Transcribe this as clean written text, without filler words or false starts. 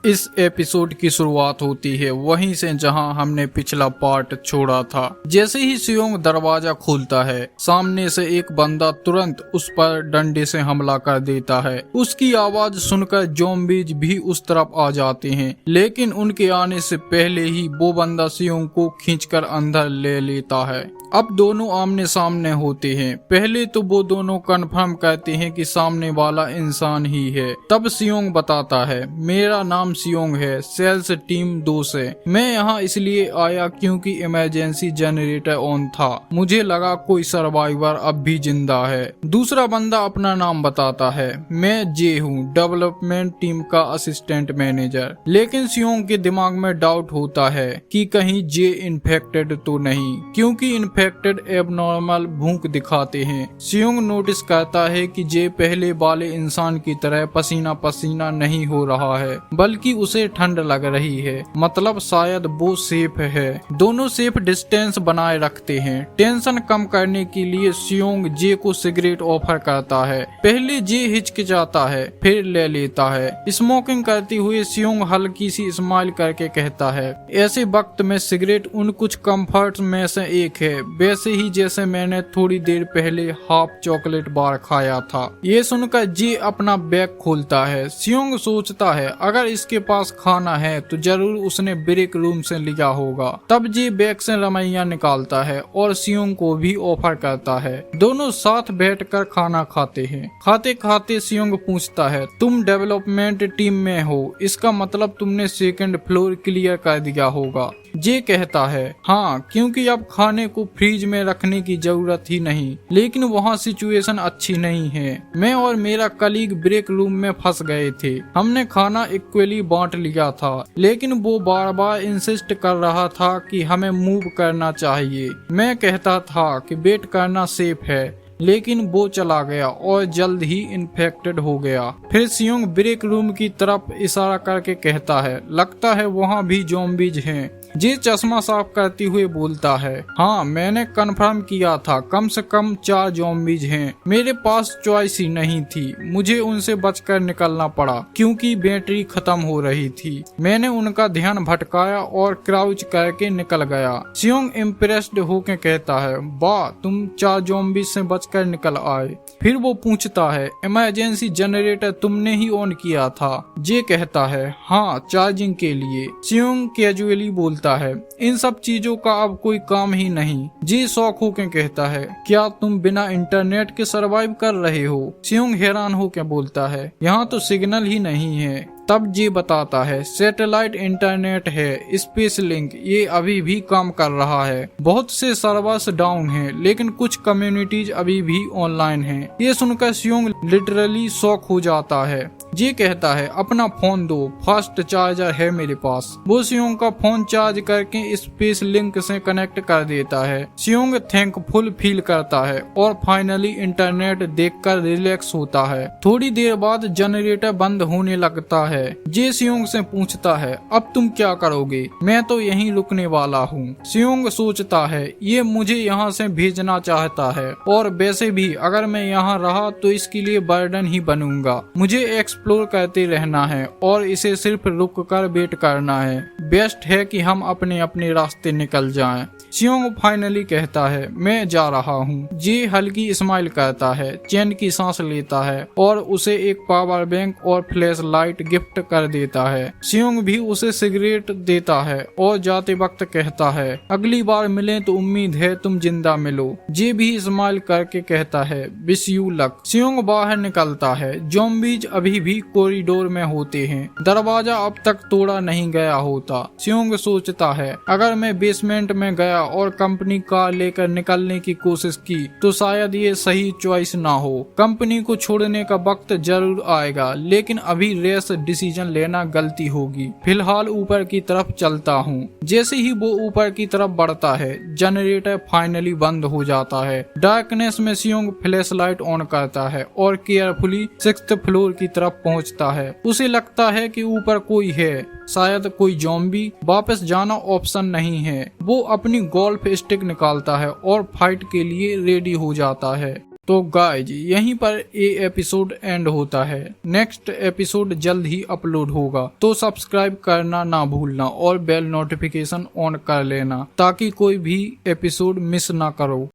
इस एपिसोड की शुरुआत होती है वहीं से जहां हमने पिछला पार्ट छोड़ा था। जैसे ही सियोंग दरवाजा खोलता है, सामने से एक बंदा तुरंत उस पर डंडे से हमला कर देता है। उसकी आवाज सुनकर ज़ॉम्बीज भी उस तरफ आ जाते हैं, लेकिन उनके आने से पहले ही वो बंदा सियोंग को खींचकर अंदर ले लेता है। अब दोनों आमने सामने होते हैं। पहले तो वो दोनों कंफर्म करते हैं कि सामने वाला इंसान ही है। तब सियोंग बताता है, मेरा नाम सियोंग है, सेल्स टीम 2 से। मैं यहाँ इसलिए आया क्योंकि इमरजेंसी जनरेटर ऑन था। मुझे लगा कोई सर्वाइवर अब भी जिंदा है। दूसरा बंदा अपना नाम बताता है, मैं जे हूँ, डेवलपमेंट टीम का असिस्टेंट मैनेजर। लेकिन सियोंग के दिमाग में डाउट होता है कि कहीं जे इन्फेक्टेड तो नहीं, क्योंकि इन्फेक्टेड एबनॉर्मल भूख दिखाते हैं। सियोंग नोटिस करता है कि जे पहले वाले इंसान की तरह पसीना पसीना नहीं हो रहा है, बल्कि उसे ठंड लग रही है। मतलब शायद वो सेफ है। दोनों सेफ डिस्टेंस बनाए रखते हैं। टेंशन कम करने के लिए सियोंग जे को सिगरेट ऑफर करता है। पहले जे हिचकिचाता है, फिर ले लेता है। स्मोकिंग करते हुए सियोंग हल्की सी स्माइल करके कहता है, ऐसे वक्त में सिगरेट उन कुछ कंफर्ट में से एक है, वैसे ही जैसे मैंने थोड़ी देर पहले हाफ चॉकलेट बार खाया था। ये सुनकर जे अपना बैग खोलता है। सियोंग सोचता है अगर इसके पास खाना है तो जरूर उसने ब्रेक रूम से लिया होगा। तब जे बैग से रमैया निकालता है और सियोंग को भी ऑफर करता है। दोनों साथ बैठकर खाना खाते हैं। खाते खाते सियोंग पूछता है, तुम डेवलपमेंट टीम में हो, इसका मतलब तुमने सेकंड फ्लोर क्लियर कर दिया होगा। जे कहता है, हाँ, क्योंकि अब खाने को फ्रिज में रखने की जरूरत ही नहीं। लेकिन वहाँ सिचुएशन अच्छी नहीं है। मैं और मेरा कलीग ब्रेक रूम में फंस गए थे। हमने खाना इक्वली बांट लिया था, लेकिन वो बार बार इंसिस्ट कर रहा था कि हमें मूव करना चाहिए। मैं कहता था कि वेट करना सेफ है, लेकिन वो चला गया और जल्द ही इन्फेक्टेड हो गया। फिर सियोंग ब्रेक रूम की तरफ इशारा करके कहता है, लगता है वहाँ भी ज़ॉम्बीज हैं। जे चश्मा साफ करते हुए बोलता है, हाँ, मैंने कंफर्म किया था, कम से कम 4 ज़ॉम्बीज हैं। मेरे पास चॉइस ही नहीं थी। मुझे उनसे बचकर निकलना पड़ा क्योंकि बैटरी खत्म हो रही थी। मैंने उनका ध्यान भटकाया और क्राउच करके निकल गया। सियोंग इम्प्रेस्ड होकर कहता है, वाह, तुम 4 ज़ॉम्बीज से बचकर निकल आए। फिर वो पूछता है, इमरजेंसी जनरेटर तुमने ही ऑन किया था? जे कहता है, हाँ, चार्जिंग के लिए। सियोंग कैजुअली बोलता है, इन सब चीजों का अब कोई काम ही नहीं। जी शौक होकर कहता है, क्या तुम बिना इंटरनेट के सरवाइव कर रहे हो? सियोंग हैरान होकर बोलता है, यहाँ तो सिग्नल ही नहीं है। तब जी बताता है, सैटेलाइट इंटरनेट है, स्पेस लिंक, ये अभी भी काम कर रहा है। बहुत से सर्वर्स डाउन हैं, लेकिन कुछ कम्युनिटीज अभी भी ऑनलाइन हैं। ये सुनकर सियोंग लिटरली शॉक हो जाता है। जी कहता है, अपना फोन दो, फास्ट चार्जर है मेरे पास। वो सियोंग का फोन चार्ज करके स्पेस लिंक से कनेक्ट कर देता है। सियोंग थैंकफुल फील करता है और फाइनली इंटरनेट देखकर रिलैक्स होता है। थोड़ी देर बाद जनरेटर बंद होने लगता है। जे सियोंग से पूछता है, अब तुम क्या करोगे? मैं तो यहीं रुकने वाला हूँ। सियोंग सोचता है, ये मुझे यहाँ से भेजना चाहता है, और वैसे भी अगर मैं यहाँ रहा तो इसके लिए बर्डन ही बनूंगा। मुझे एक्सप्लोर करते रहना है और इसे सिर्फ रुक कर वेट करना है। बेस्ट है कि हम अपने अपने रास्ते निकल जाएं। सियोंग फाइनली कहता है, मैं जा रहा हूँ। जे हल्की स्माइल करता है, चैन की सांस लेता है और उसे एक पावर बैंक और फ्लैश लाइट गिफ्ट कर देता है। सियोंग भी उसे सिगरेट देता है और जाते वक्त कहता है, अगली बार मिले तो उम्मीद है तुम जिंदा मिलो। जे भी स्माइल करके कहता है, विश यू लक। सियोंग बाहर निकलता है। ज़ॉम्बीज अभी भी कॉरिडोर में होते हैं। दरवाजा अब तक तोड़ा नहीं गया होता। सियोंग सोचता है, अगर मैं बेसमेंट में गया और कंपनी कार लेकर निकलने की कोशिश की तो शायद ये सही चॉइस ना हो। कंपनी को छोड़ने का वक्त जरूर आएगा, लेकिन अभी रेस डिसीजन लेना गलती होगी। फिलहाल ऊपर की तरफ चलता हूँ। जैसे ही वो ऊपर की तरफ बढ़ता है, जनरेटर फाइनली बंद हो जाता है। डार्कनेस में सियोंग फ्लैश लाइट ऑन करता है और केयरफुली 6th फ्लोर की तरफ पहुँचता है। उसे लगता है कि ऊपर कोई है, शायद कोई ज़ॉम्बी। वापस जाना ऑप्शन नहीं है। वो अपनी गोल्फ स्टिक निकालता है और फाइट के लिए रेडी हो जाता है। तो गाइज यहीं पर ये एपिसोड एंड होता है। नेक्स्ट एपिसोड जल्द ही अपलोड होगा, तो सब्सक्राइब करना ना भूलना और बेल नोटिफिकेशन ऑन कर लेना ताकि कोई भी एपिसोड मिस ना करो।